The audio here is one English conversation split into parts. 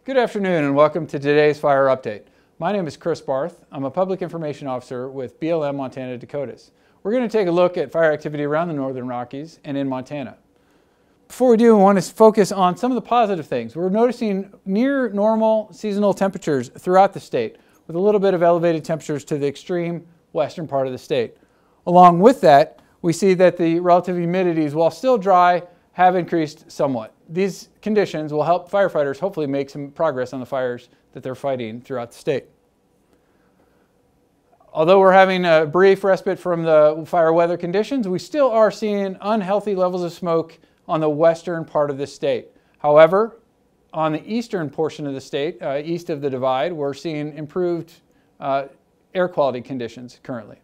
Good afternoon and welcome to today's fire update. My name is Chris Barth. I'm a public information officer with BLM Montana-Dakotas. We're going to take a look at fire activity around the Northern Rockies and in Montana. Before we do, we want to focus on some of the positive things. We're noticing near normal seasonal temperatures throughout the state, with a little bit of elevated temperatures to the extreme western part of the state. Along with that, we see that the relative humidities, while still dry, have increased somewhat. These conditions will help firefighters hopefully make some progress on the fires that they're fighting throughout the state. Although we're having a brief respite from the fire weather conditions, we still are seeing unhealthy levels of smoke on the western part of the state. However, on the eastern portion of the state, east of the divide, we're seeing improved air quality conditions currently.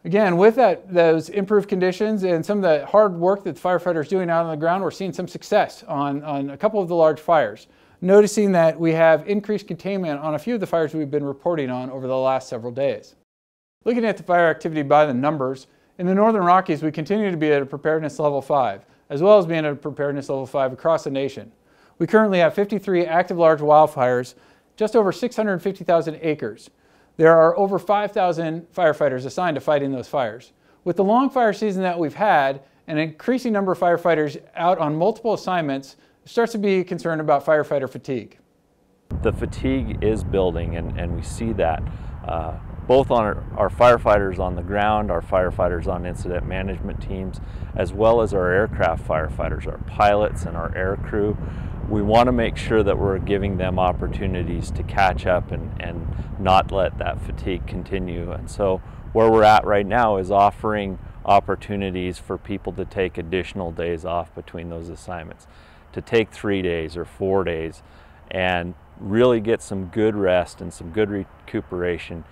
Again, with those improved conditions and some of the hard work that the firefighters are doing out on the ground, we're seeing some success on a couple of the large fires. Noticing that we have increased containment on a few of the fires we've been reporting on over the last several days. Looking at the fire activity by the numbers, in the Northern Rockies we continue to be at a preparedness level 5, as well as being at a preparedness level 5 across the nation. We currently have 53 active large wildfires, just over 650,000 acres. There are over 5,000 firefighters assigned to fighting those fires. With the long fire season that we've had, an increasing number of firefighters out on multiple assignments starts to be concerned about firefighter fatigue. The fatigue is building, and we see that both on our firefighters on the ground, our firefighters on incident management teams, as well as our aircraft firefighters, our pilots and our air crew. We want to make sure that we're giving them opportunities to catch up and not let that fatigue continue. And so where we're at right now is offering opportunities for people to take additional days off between those assignments, to take 3 days or 4 days and really get some good rest and some good recuperation,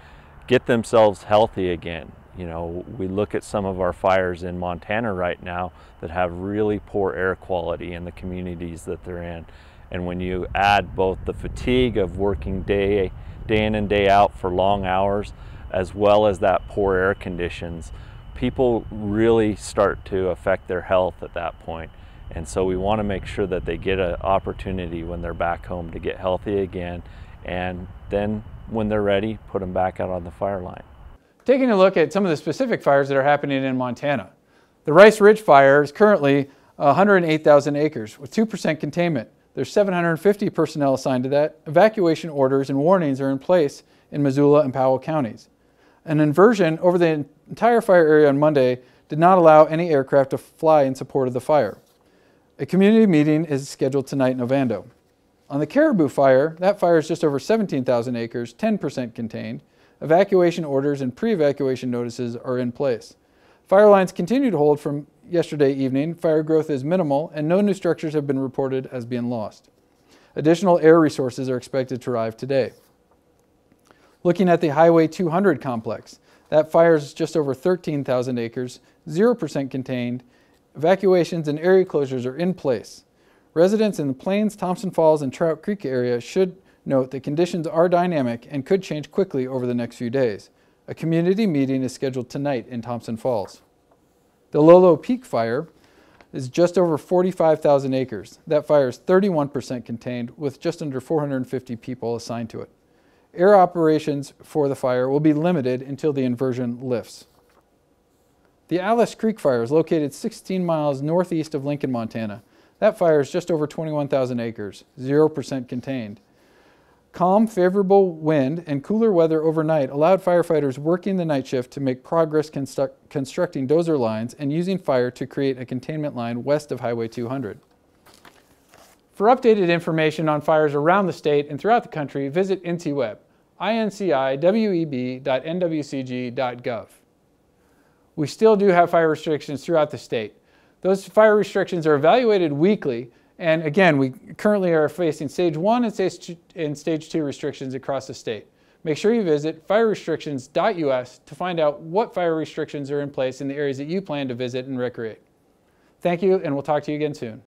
get themselves healthy again. You know, we look at some of our fires in Montana right now that have really poor air quality in the communities that they're in. And when you add both the fatigue of working day in and day out for long hours, as well as that poor air conditions, people really start to affect their health at that point. And so we want to make sure that they get an opportunity when they're back home to get healthy again, and then when they're ready, put them back out on the fire line. Taking a look at some of the specific fires that are happening in Montana. The Rice Ridge Fire is currently 108,000 acres with 2% containment. There's 750 personnel assigned to that. Evacuation orders and warnings are in place in Missoula and Powell counties. An inversion over the entire fire area on Monday did not allow any aircraft to fly in support of the fire. A community meeting is scheduled tonight in Ovando. On the Caribou Fire, that fire is just over 17,000 acres, 10% contained. Evacuation orders and pre-evacuation notices are in place. Fire lines continue to hold from yesterday evening. Fire growth is minimal and no new structures have been reported as being lost. Additional air resources are expected to arrive today. Looking at the Highway 200 complex, that fire is just over 13,000 acres, 0% contained. Evacuations and area closures are in place. Residents in the Plains, Thompson Falls, and Trout Creek area should note that conditions are dynamic and could change quickly over the next few days. A community meeting is scheduled tonight in Thompson Falls. The Lolo Peak Fire is just over 45,000 acres. That fire is 31% contained with just under 450 people assigned to it. Air operations for the fire will be limited until the inversion lifts. The Alice Creek Fire is located 16 miles northeast of Lincoln, Montana. That fire is just over 21,000 acres, 0% contained. Calm, favorable wind and cooler weather overnight allowed firefighters working the night shift to make progress constructing dozer lines and using fire to create a containment line west of Highway 200. For updated information on fires around the state and throughout the country, visit INCIWeb, inciweb.nwcg.gov. We still do have fire restrictions throughout the state. Those fire restrictions are evaluated weekly. And again, we currently are facing stage 1 and stage 2 restrictions across the state. Make sure you visit firerestrictions.us to find out what fire restrictions are in place in the areas that you plan to visit and recreate. Thank you, and we'll talk to you again soon.